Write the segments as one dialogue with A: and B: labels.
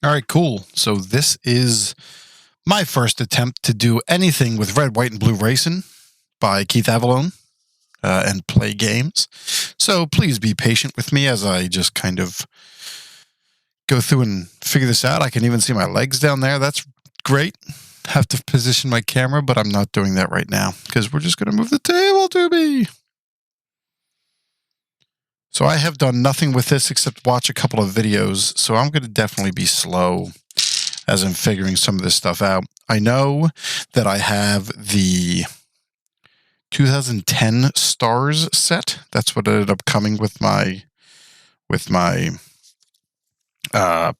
A: All right, cool. So this is my first attempt to do anything with Red, White, and Blue Racin by Keith Avalone and Plaay Games. So please be patient with me as I just kind of go through and figure this out. I can even see my legs down there. That's great. Have to position my camera, but I'm not doing that right now because we're just going to move the table to me. So I have done nothing with this except watch a couple of videos, so I'm going to definitely be slow as I'm figuring some of this stuff out. I know that I have the 2010 Stars set. That's what ended up coming with my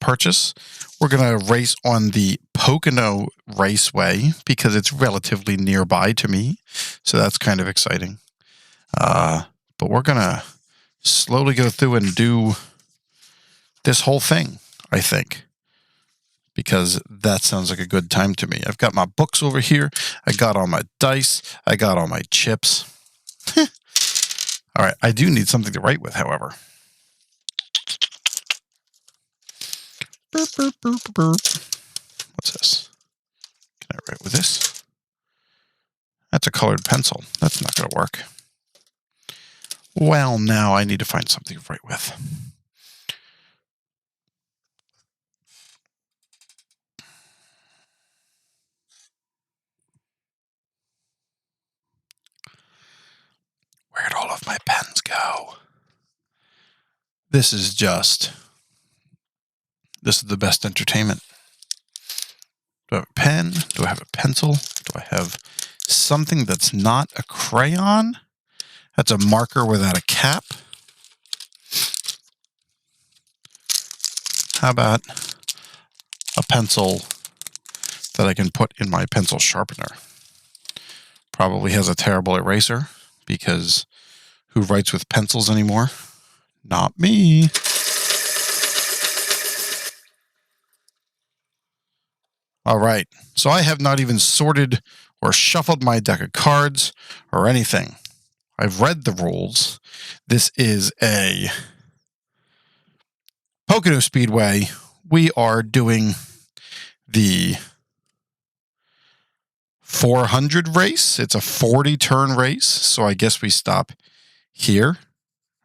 A: purchase. We're going to race on the Pocono Raceway because it's relatively nearby to me, so that's kind of exciting. But we're going to slowly go through and do this whole thing, I think, because that sounds like a good time to me. I've got my books over here. I got all my dice. I got all my chips. All right, I do need something to write with, however. What's this? Can I write with this? That's a colored pencil. That's not going to work. Well, now I need to find something to write with. Where'd all of my pens go? This is the best entertainment. Do I have a pen? Do I have a pencil? Do I have something that's not a crayon? That's a marker without a cap. How about a pencil that I can put in my pencil sharpener? Probably has a terrible eraser because who writes with pencils anymore? Not me. All right, so I have not even sorted or shuffled my deck of cards or anything. I've read the rules. This is a Pocono Speedway. We are doing the 400 race. It's a 40-turn race, so I guess we stop here,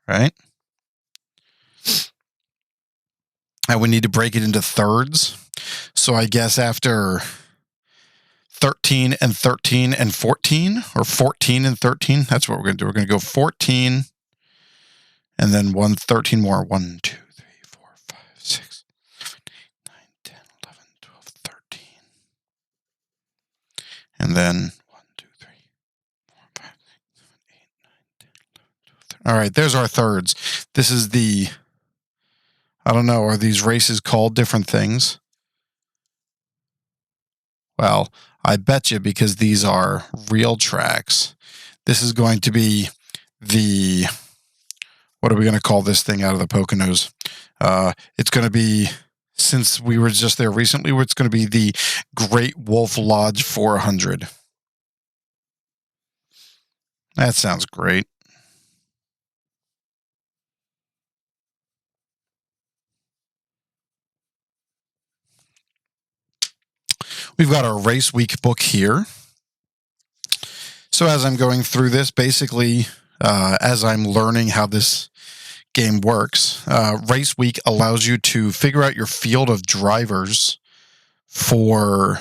A: right? And we need to break it into thirds. So I guess after 13 and 13 and 14, or 14 and 13, that's what we're going to do. We're going to go 14 and then 13 more. 1, 2, 3, 4, 5, 6, 7, 8, 9, 10, 11, 12, 13. And then 1, 2, 3, 4, 5, 6, 7, 8, 9, 10, 11, 12, 13. All right, there's our thirds. This is the, I don't know, are these races called different things? Well, I bet you because these are real tracks. This is going to be the, what are we going to call this thing out of the Poconos? It's going to be, since we were just there recently, it's going to be the Great Wolf Lodge 400. That sounds great. We've got our race week book here. So as I'm going through this, basically, as I'm learning how this game works, race week allows you to figure out your field of drivers for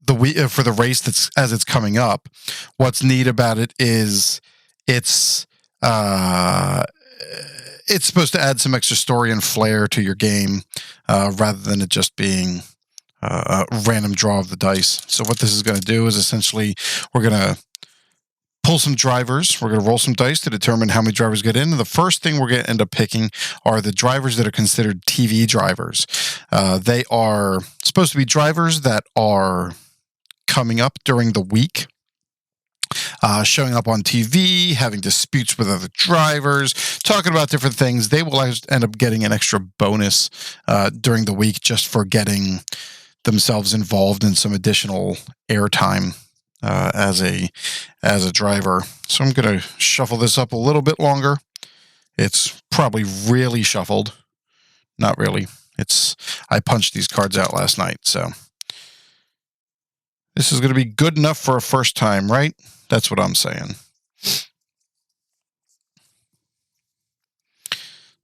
A: the race that's as it's coming up. What's neat about it is it's supposed to add some extra story and flair to your game, rather than it just being a random draw of the dice. So what this is going to do is essentially we're going to pull some drivers. We're going to roll some dice to determine how many drivers get in. And the first thing we're going to end up picking are the drivers that are considered TV drivers. They are supposed to be drivers that are coming up during the week, showing up on TV, having disputes with other drivers, talking about different things. They will end up getting an extra bonus during the week just for getting themselves involved in some additional airtime as a driver. So I'm going to shuffle this up a little bit longer. It's probably really shuffled. Not really. I punched these cards out last night. So this is going to be good enough for a first time, right? That's what I'm saying.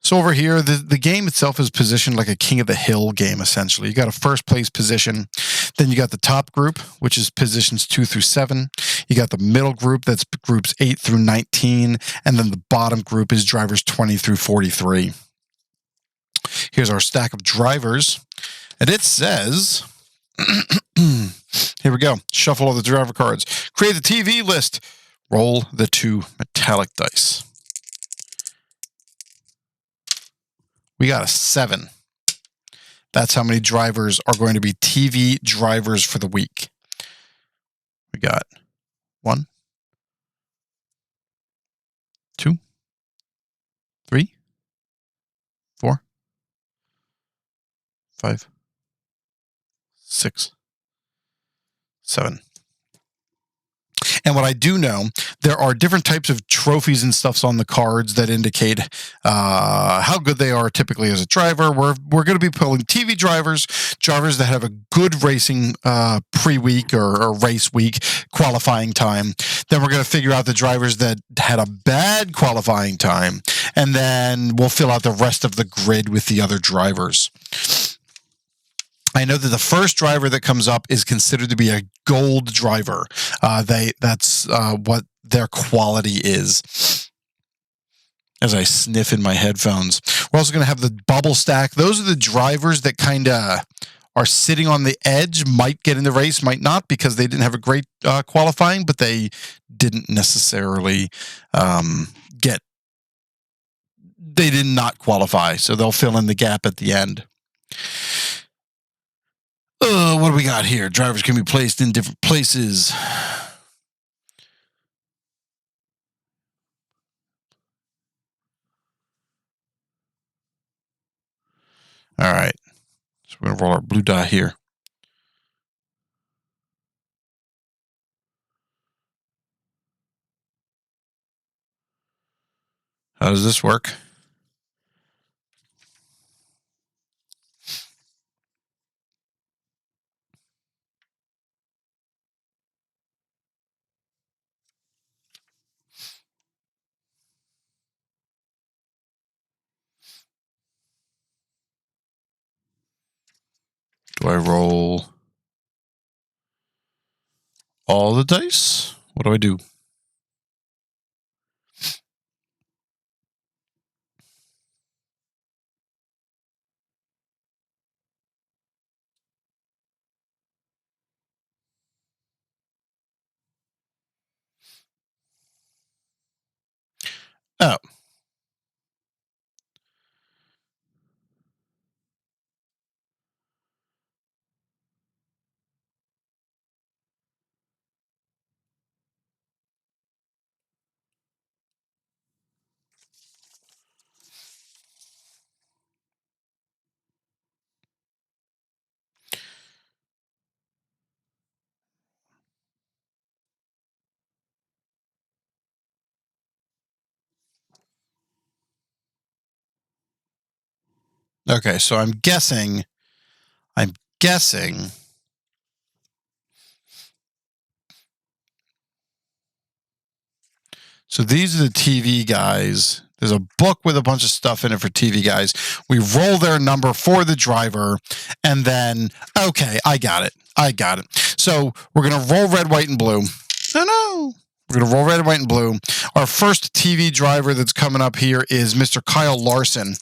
A: So over here, the game itself is positioned like a King of the Hill game, essentially. You got a first place position. Then you got the top group, which is positions 2 through 7. You got the middle group, that's groups 8 through 19. And then the bottom group is drivers 20 through 43. Here's our stack of drivers. And it says, here we go. Shuffle all the driver cards. Create the TV list. Roll the 2 metallic dice. We got a 7. That's how many drivers are going to be TV drivers for the week. We got 1, 2, 3, 4, 5, 6, 7. And what I do know, there are different types of trophies and stuffs on the cards that indicate how good they are typically as a driver. We're going to be pulling TV drivers that have a good racing pre-week or race week qualifying time. Then we're going to figure out the drivers that had a bad qualifying time. And then we'll fill out the rest of the grid with the other drivers. I know that the first driver that comes up is considered to be a gold driver. That's what their quality is. As I sniff in my headphones. We're also going to have the bubble stack. Those are the drivers that kind of are sitting on the edge, might get in the race, might not, because they didn't have a great qualifying, but they didn't necessarily they did not qualify, so they'll fill in the gap at the end. What do we got here? Drivers can be placed in different places. All right. So we're going to roll our blue die here. How does this work? Do I roll all the dice? What do I do? Oh. Okay, so I'm guessing. So these are the TV guys. There's a book with a bunch of stuff in it for TV guys. We roll their number for the driver, and then, okay, I got it. So we're going to roll red, white, and blue. Oh, no. We're going to roll red, white, and blue. Our first TV driver that's coming up here is Mr. Kyle Larson.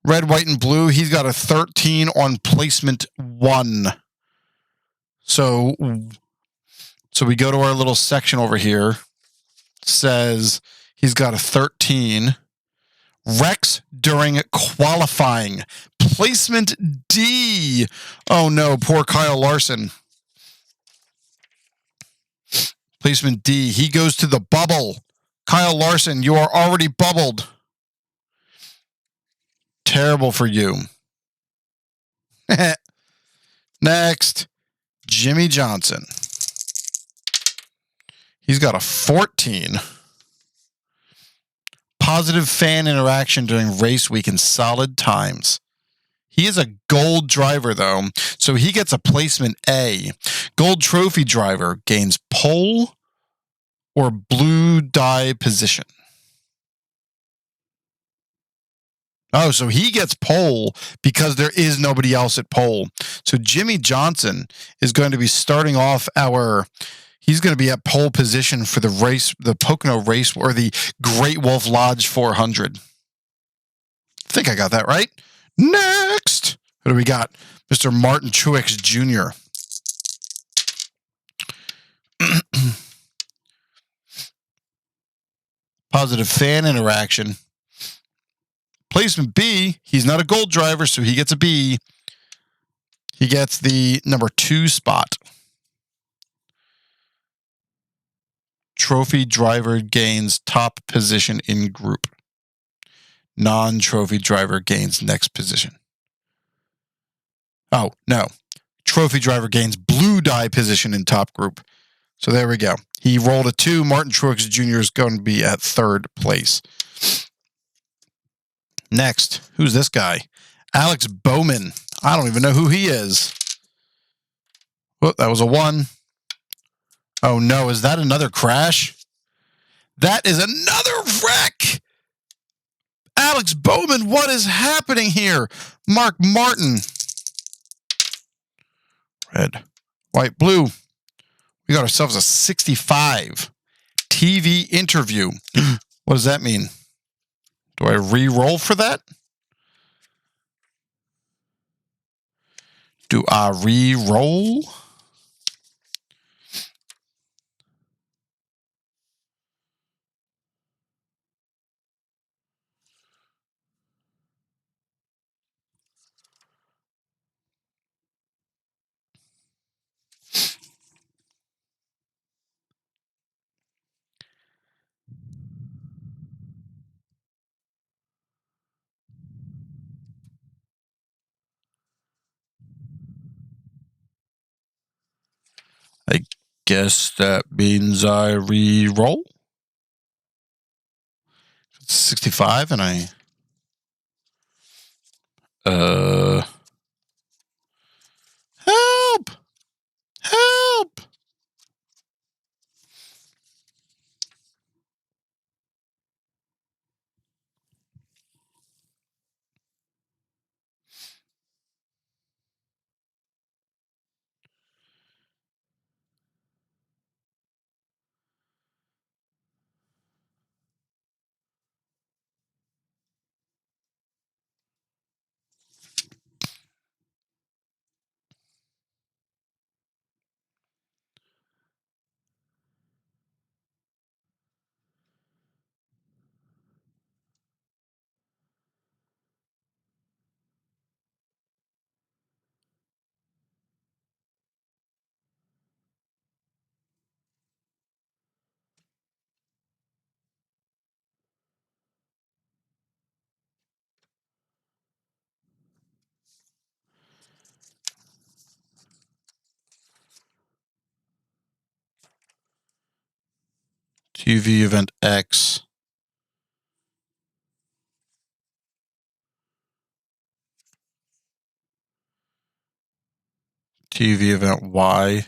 A: Red, white, and blue. He's got a 13 on placement 1. So we go to our little section over here. Says he's got a 13. Wrecks during qualifying. Placement D. Oh no, poor Kyle Larson. Placement D. He goes to the bubble. Kyle Larson, you are already bubbled. Terrible for you. Next, Jimmy Johnson. He's got a 14. Positive fan interaction during race week in solid times. He is a gold driver, though, so he gets a placement A. Gold trophy driver gains pole or blue die position. Oh, so he gets pole because there is nobody else at pole. So Jimmy Johnson is going to be starting off he's going to be at pole position for the race, the Pocono race, or the Great Wolf Lodge 400. I think I got that right. Next, what do we got? Mr. Martin Truex Jr. Positive fan interaction. Placement B, he's not a gold driver, so he gets a B. He gets the number 2 spot. Trophy driver gains top position in group. Non-trophy driver gains next position. Oh, no. Trophy driver gains blue die position in top group. So there we go. He rolled a 2. Martin Truex Jr. is going to be at 3rd place. Next, who's this guy? Alex Bowman. I don't even know who he is. Oh, that was a 1. Oh no, is that another crash? That is another wreck! Alex Bowman, what is happening here? Mark Martin. Red, white, blue. We got ourselves a 65. TV interview. What does that mean? Do I re-roll for that? Do I re-roll? I guess that means I re-roll. It's 65 and I... Help! Help! TV event X. TV event Y.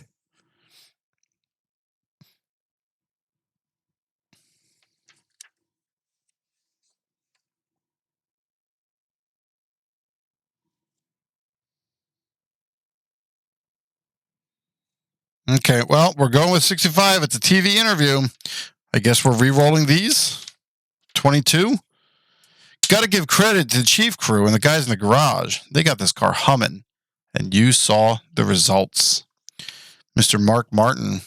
A: Okay, well, we're going with 65. It's a TV interview. I guess we're re-rolling these. 22. Got to give credit to the Chief Crew and the guys in the garage. They got this car humming. And you saw the results. Mr. Mark Martin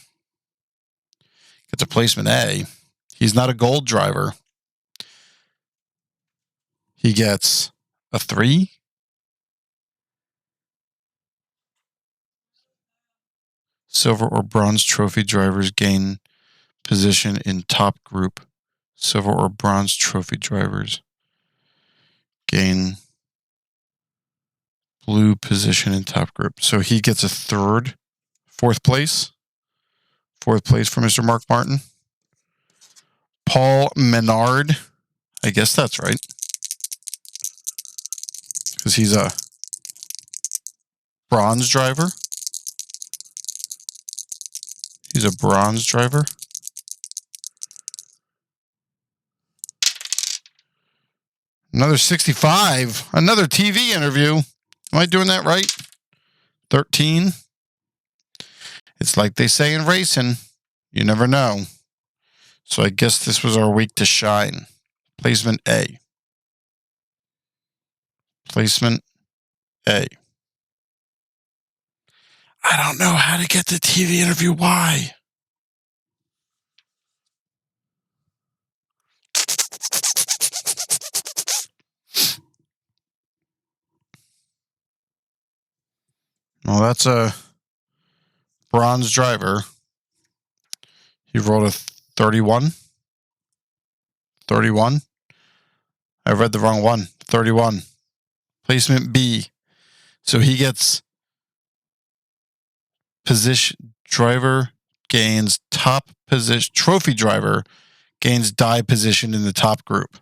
A: gets a placement A. He's not a gold driver. He gets a 3. Silver or bronze trophy drivers gain position in top group. Silver or bronze trophy drivers gain blue position in top group. So he gets a 3rd, 4th place. 4th place for Mr. Mark Martin. Paul Menard. I guess that's right. Because he's a bronze driver. He's a bronze driver. Another 65. Another TV interview. Am I doing that right? 13. It's like they say in racing, you never know. So I guess this was our week to shine. Placement A. Placement A. I don't know how to get the TV interview. Why? Well, that's a bronze driver. He rolled a 31. 31. I read the wrong one. 31. Placement B. So he gets position driver gains top position. Trophy driver gains die position in the top group.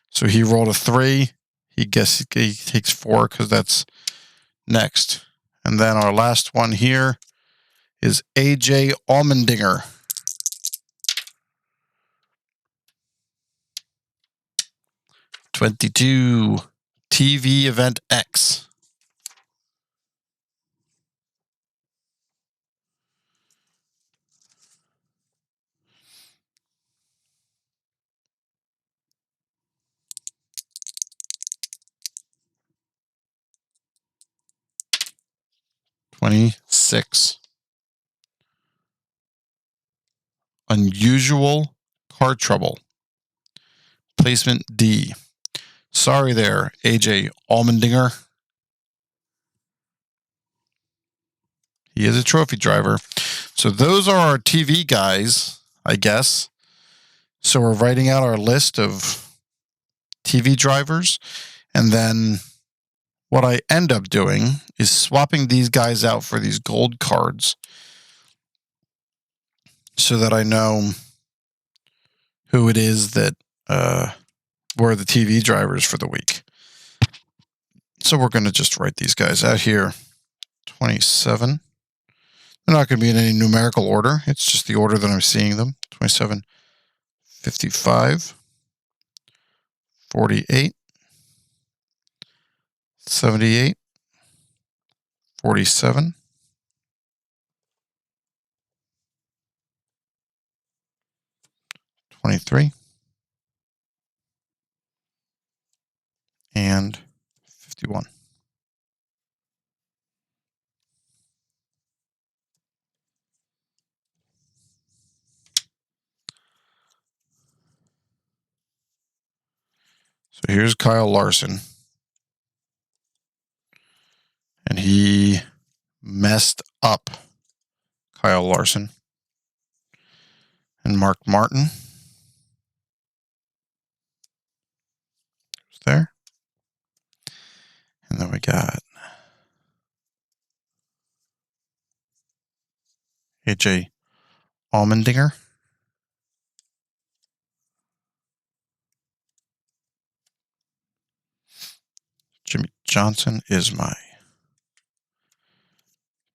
A: So he rolled a 3. He takes 4 because that's next. And then our last one here is AJ Allmendinger. $22. TV event X. $26. Unusual car trouble. Placement D. Sorry there, AJ Allmendinger. He is a trophy driver. So those are our TV guys, I guess. So we're writing out our list of TV drivers. And then what I end up doing is swapping these guys out for these gold cards so that I know who it is that were the TV drivers for the week. So we're going to just write these guys out here. 27. They're not going to be in any numerical order. It's just the order that I'm seeing them. 27, 55, 48, 78, 47, 23, and 51. So here's Kyle Larson. And he messed up Kyle Larson. And Mark Martin. There. And then we got AJ Allmendinger. Jimmy Johnson is my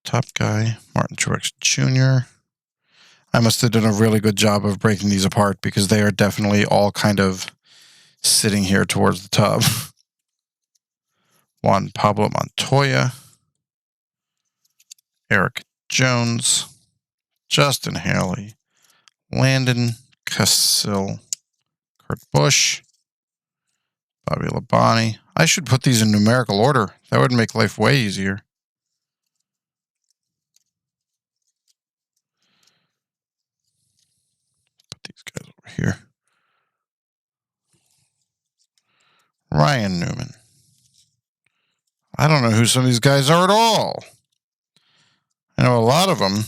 A: top guy. Martin Truex Jr. I must have done a really good job of breaking these apart because they are definitely all kind of sitting here towards the top. Juan Pablo Montoya. Eric Jones. Justin Haley. Landon Cassill. Kurt Busch. Bobby Labonte. I should put these in numerical order. That would make life way easier. Put these guys over here. Ryan Newman. I don't know who some of these guys are at all. I know a lot of them.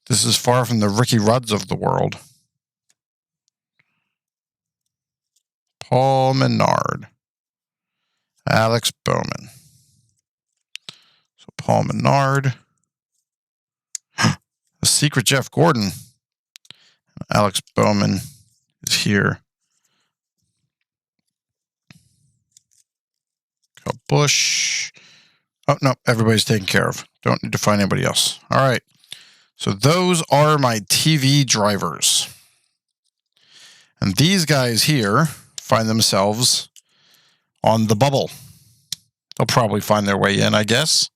A: This is far from the Ricky Rudds of the world. Paul Menard. Alex Bowman. So Paul Menard. The secret Jeff Gordon. Alex Bowman is here. Kyle Busch. Oh, no, everybody's taken care of. Don't need to find anybody else. All right. So those are my TV drivers. And these guys here find themselves on the bubble. They'll probably find their way in, I guess.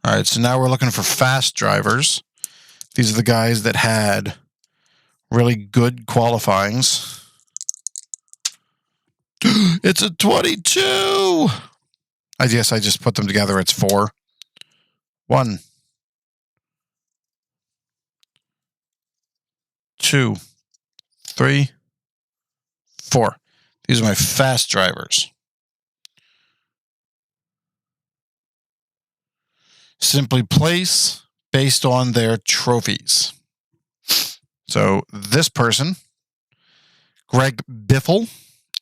A: All right, so now we're looking for fast drivers. These are the guys that had really good qualifyings. It's a 22! I guess I just put them together. It's 4. 1, 2, 3, 4. These are my fast drivers. Simply place based on their trophies. So this person, Greg Biffle,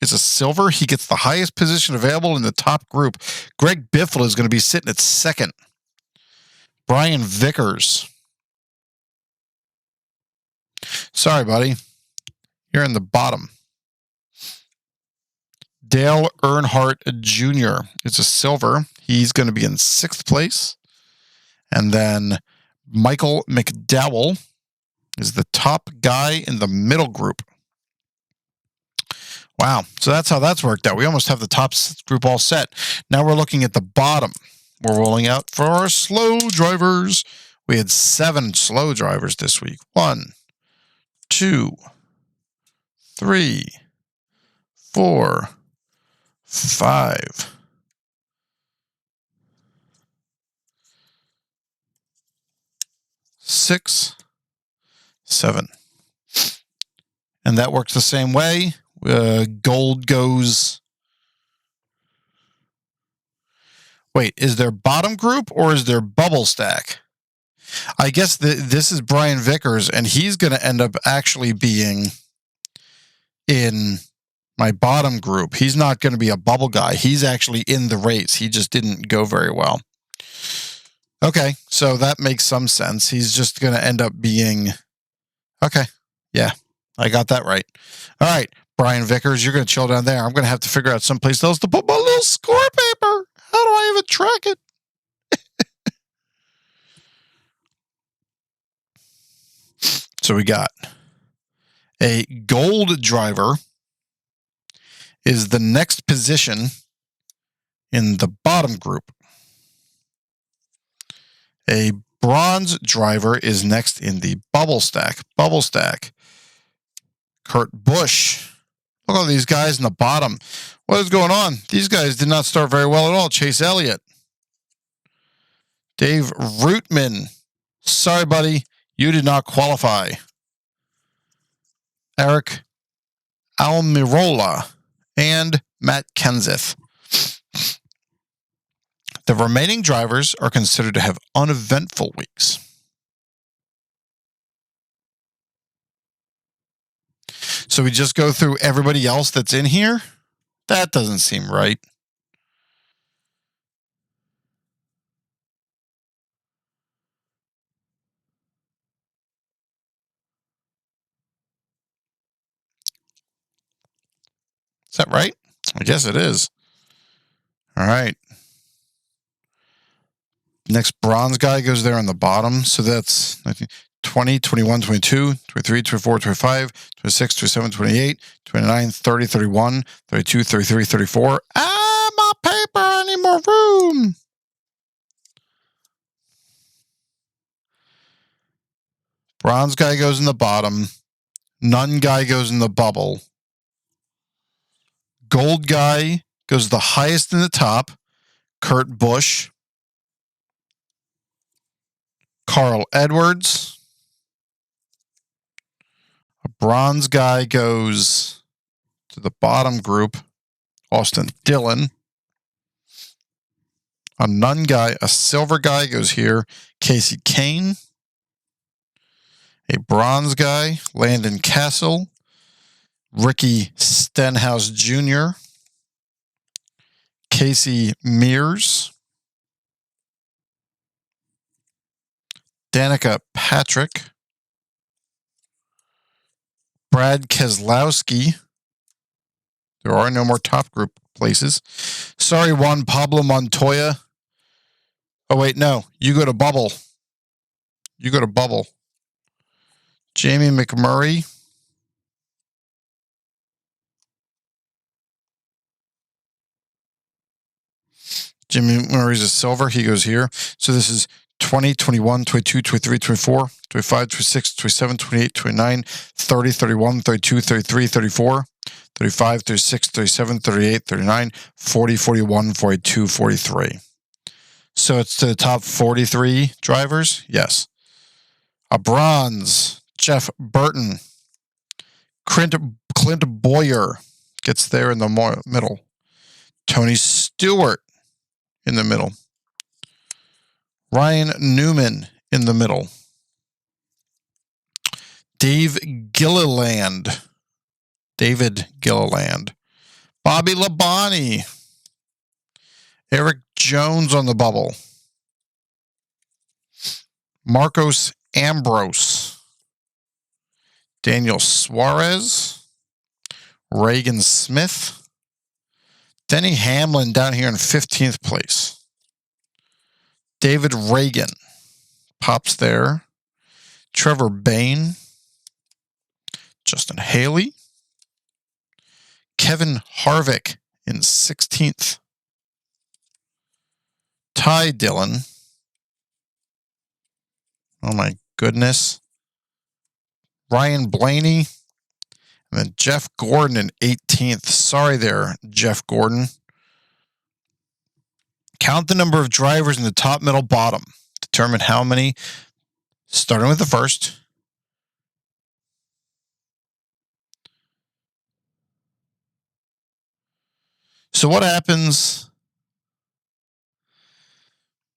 A: is a silver. He gets the highest position available in the top group. Greg Biffle is going to be sitting at 2nd. Brian Vickers. Sorry, buddy. You're in the bottom. Dale Earnhardt Jr. is a silver. He's going to be in 6th place. And then Michael McDowell is the top guy in the middle group. Wow. So that's how that's worked out. We almost have the top group all set. Now we're looking at the bottom. We're rolling out for our slow drivers. We had 7 slow drivers this week. 1, 2, 3, 4, 5, 6, 7. And that works the same way. Gold goes... Wait, is there bottom group or is there bubble stack? I guess this is Brian Vickers, and he's going to end up actually being in my bottom group. He's not going to be a bubble guy. He's actually in the race. He just didn't go very well. Okay, so that makes some sense. He's just going to end up being... Okay, yeah, I got that right. All right, Brian Vickers, you're going to chill down there. I'm going to have to figure out someplace else to put my little score paper. How do I even track it? So we got a gold driver is the next position in the bottom group. A bronze driver is next in the bubble stack. Bubble stack. Kurt Busch. Look at all these guys in the bottom. What is going on? These guys did not start very well at all. Chase Elliott. Dave Rootman. Sorry, buddy. You did not qualify. Eric Almirola and Matt Kenseth. The remaining drivers are considered to have uneventful weeks. So we just go through everybody else that's in here? That doesn't seem right. Is that right? I guess it is. All right. Next bronze guy goes there on the bottom. So that's 20, 21, 22, 23, 24, 25, 26, 27, 28, 29, 30, 31, 32, 33, 34. Ah, my paper, I need more room. Bronze guy goes in the bottom. None guy goes in the bubble. Gold guy goes the highest in the top. Kurt Busch. Carl Edwards. A bronze guy goes to the bottom group. Austin Dillon. A none guy, a silver guy goes here. Casey Kane. A bronze guy, Landon Castle. Ricky Stenhouse Jr. Casey Mears. Danica Patrick. Brad Keselowski. There are no more top group places. Sorry, Juan Pablo Montoya. Oh, wait, no. You go to Bubble. You go to Bubble. Jamie McMurray. Jimmy Murray's a silver. He goes here. So this is 20, 21, 22, 23, 24, 25, 26, 27, 28, 29, 30, 31, 32, 33, 34, 35, 36, 37, 38, 39, 40, 41, 42, 43. So it's to the top 43 drivers? Yes. A bronze, Jeff Burton. Clint Boyer gets there in the middle. Tony Stewart in the middle. Ryan Newman in the middle. David Gilliland. Bobby Labonte. Eric Jones on the bubble. Marcos Ambrose. Daniel Suarez. Reagan Smith. Denny Hamlin down here in 15th place. David Reagan pops there. Trevor Bayne. Justin Haley. Kevin Harvick in 16th. Ty Dillon. Oh my goodness. Ryan Blaney. And then Jeff Gordon in 18th. Sorry there, Jeff Gordon. Count the number of drivers in the top, middle, bottom. Determine how many, starting with the first. So what happens?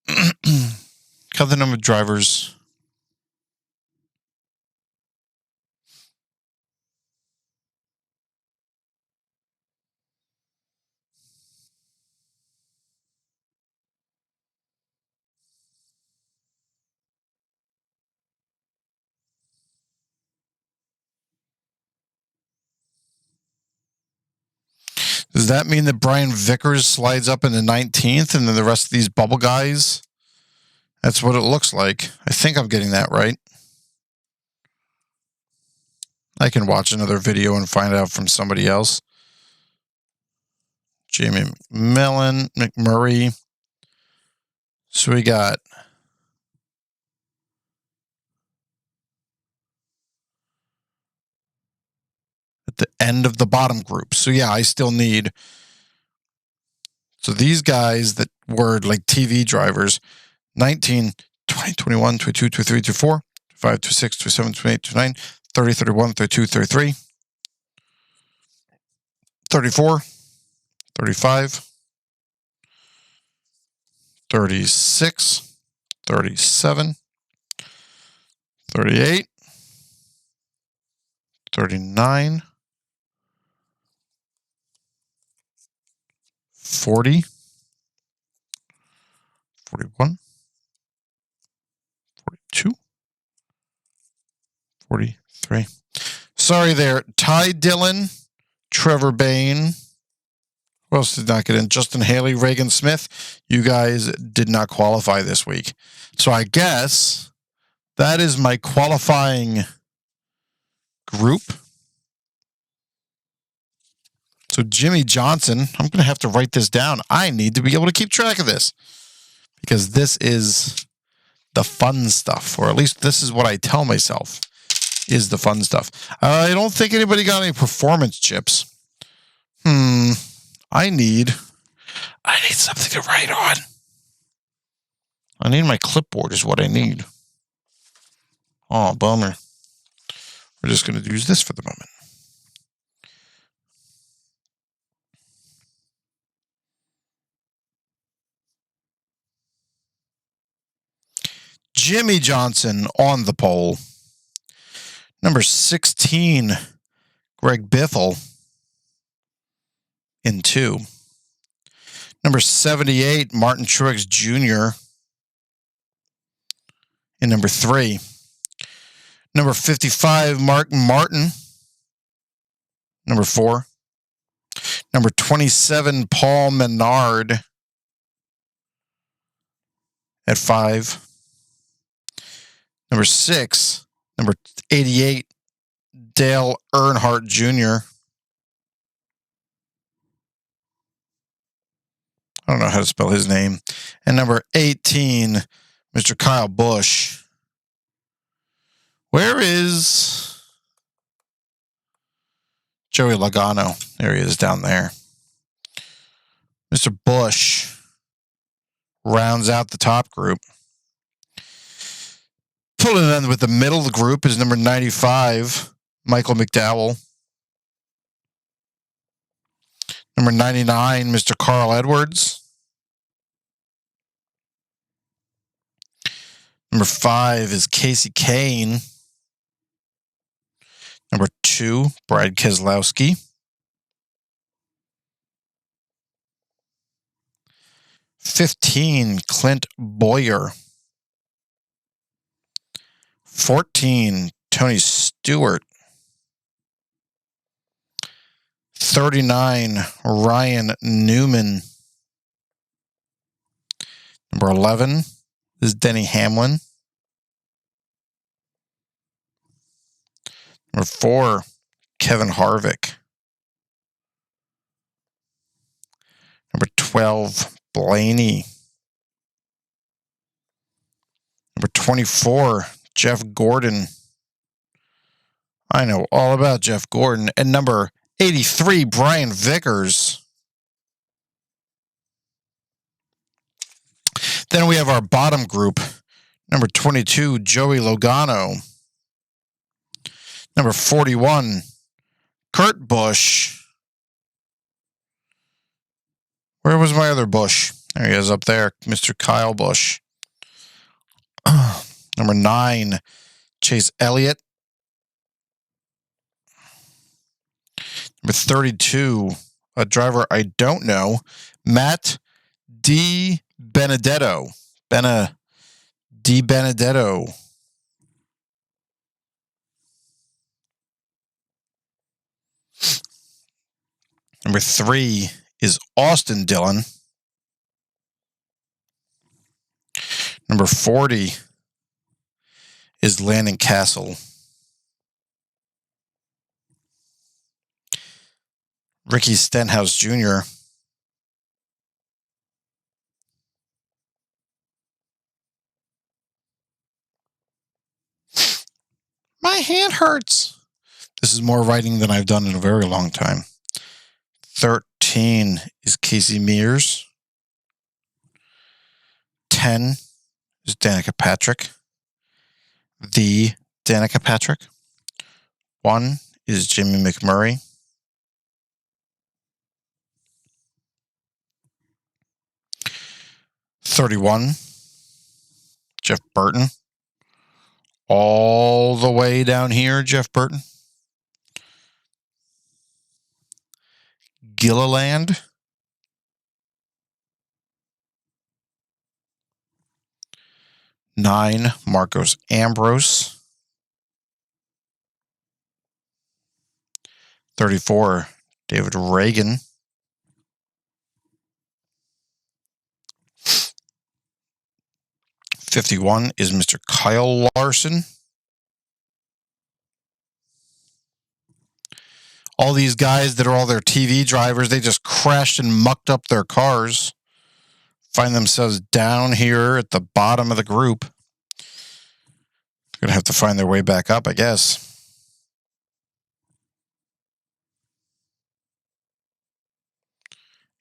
A: Count the number of drivers. Does that mean that Brian Vickers slides up into 19th and then the rest of these bubble guys? That's what it looks like. I think I'm getting that right. I can watch another video and find out from somebody else. Jamie McMurray. So we got at the end of the bottom group. So yeah, I still need. So these guys that were like TV drivers, 19, 20, 21, 22, 23, 24, 25, 26, 27, 28, 29, 30, 31, 32, 33, 34, 35, 36, 37, 38, 39, 40, 41, 42, 43. Sorry there. Ty Dillon, Trevor Bayne. Who else did not get in? Justin Haley, Reagan Smith. You guys did not qualify this week. So I guess that is my qualifying group. So Jimmy Johnson, I'm going to have to write this down. I need to be able to keep track of this because this is the fun stuff, or at least this is what I tell myself is the fun stuff. I don't think anybody got any performance chips. I need something to write on. I need my clipboard is what I need. Oh, bummer. We're just going to use this for the moment. Jimmy Johnson on the pole. Number 16, Greg Biffle in 2. Number 78, Martin Truex Jr. in number 3. Number 55, Mark Martin, number 4. Number 27, Paul Menard at 5. Number 6, number 88, Dale Earnhardt Jr. I don't know how to spell his name. And number 18, Mr. Kyle Busch. Where is Joey Logano? There he is down there. Mr. Busch rounds out the top group. Pulling in with the middle of the group is number 95, Michael McDowell. Number 99, Mr. Carl Edwards. Number 5 is Casey Kane. Number 2, Brad Keselowski. 15, Clint Bowyer. 14, Tony Stewart. 39, Ryan Newman. Number 11 is Denny Hamlin. Number 4, Kevin Harvick. Number 12, Blaney. Number 24, Jeff Gordon. I know all about Jeff Gordon. And number 83, Brian Vickers. Then we have our bottom group. Number 22, Joey Logano. Number 41, Kurt Busch. Where was my other Busch? There he is up there, Mr. Kyle Busch. Number 9, Chase Elliott. Number 32, a driver I don't know, Matt DiBenedetto. DiBenedetto. Number 3 is Austin Dillon. Number 40 is Landon Castle. Ricky Stenhouse Jr. My hand hurts. This is more writing than I've done in a very long time. 13 is Casey Mears. 10 is Danica Patrick. The Danica Patrick. 1 is Jimmy McMurray. 31, Jeff Burton. All the way down here, Jeff Burton. Gilliland. 9, Marcos Ambrose. 34, David Reagan. 51 is Mr. Kyle Larson. All these guys that are all their TV drivers, they just crashed and mucked up their cars. Find themselves down here at the bottom of the group. Going to have to find their way back up, I guess.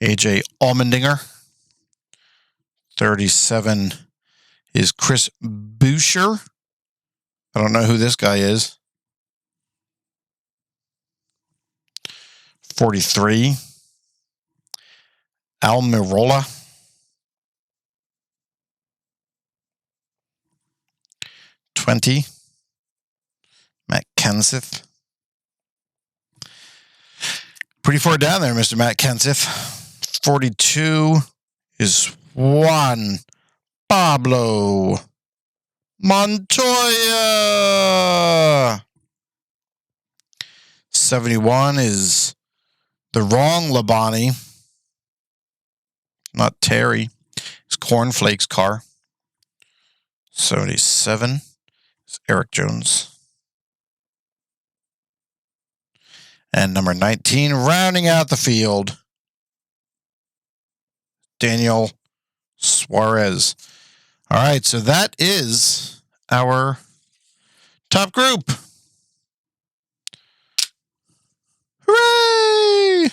A: AJ Allmendinger. 37 is Chris Buescher. I don't know who this guy is. 43, Almirola. 20, Matt Kenseth. Pretty far down there, Mr. Matt Kenseth. 42 is Juan Pablo Montoya. 71 is the wrong Labonte. Not Terry. It's Cornflake's car. 77 is Eric Jones. And number 19, rounding out the field, Daniel Suarez. All right, so that is our top group. Hooray!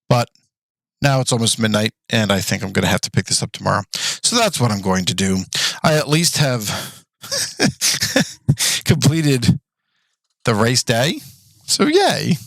A: But now it's almost midnight, and I think I'm going to have to pick this up tomorrow. So that's what I'm going to do. I at least have completed the race day. So yay.